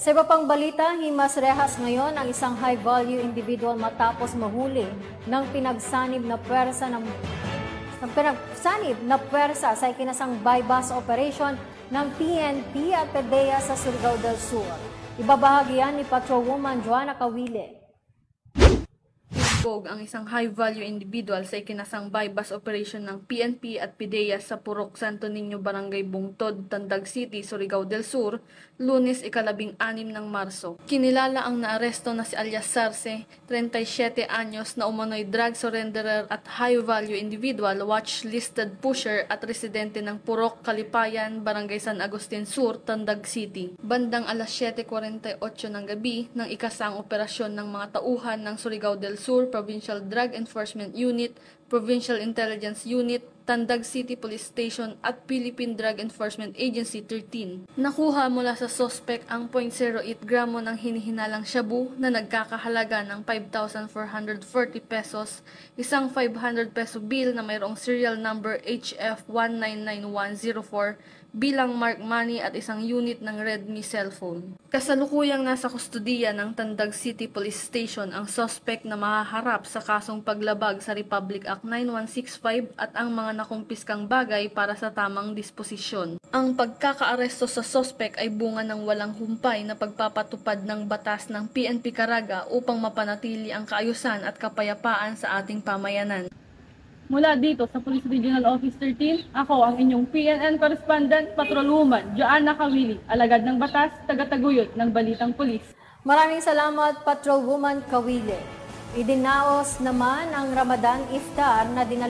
Sa iba pang balita, himas rehas ngayon ang isang high-value individual matapos mahuli ng pinagsanib na pwersa sa ikinasang buy-bust operation ng PNP at PDEA sa Surigao del Sur. Ibabahagi yan ni Patrolwoman Joanna Cawile. Ang isang high-value individual sa ikinasang buy-bust operation ng PNP at PDEA sa Purok Santo Niño, Barangay Bungtod, Tandag City, Surigao del Sur, Lunes, 6 ng Marso. Kinilala ang naaresto na si alias Sarce, 37 anyos na umano'y drug surrenderer at high-value individual, watch-listed pusher at residente ng Purok, Kalipayan, Barangay San Agustin Sur, Tandag City. Bandang alas 7:48 ng gabi nang ikasang operasyon ng mga tauhan ng Surigao del Sur, Provincial Drug Enforcement Unit, Provincial Intelligence Unit, Tandag City Police Station at Philippine Drug Enforcement Agency 13. Nakuha mula sa suspect ang 0.08 gramo ng hinihinalang shabu na nagkakahalaga ng 5,440 pesos, isang 500 peso bill na mayroong serial number HF199104 bilang mark money at isang unit ng Redmi cellphone. Kasalukuyang nasa kustudiya ng Tandag City Police Station ang suspect na mahaharap sa kasong paglabag sa Republic Act 9165 at ang mga nakumpiskang bagay para sa tamang disposisyon. Ang pagkakaaresto sa suspect ay bunga ng walang humpay na pagpapatupad ng batas ng PNP Caraga upang mapanatili ang kaayusan at kapayapaan sa ating pamayanan. Mula dito sa Police Regional Office 13, ako ang inyong PNN Correspondent, Patrolwoman Joanna Cawile, alagad ng batas, tagataguyod ng Balitang Pulis. Maraming salamat, Patrolwoman Cawile. Idinaos naman ang Ramadan Iftar na dinala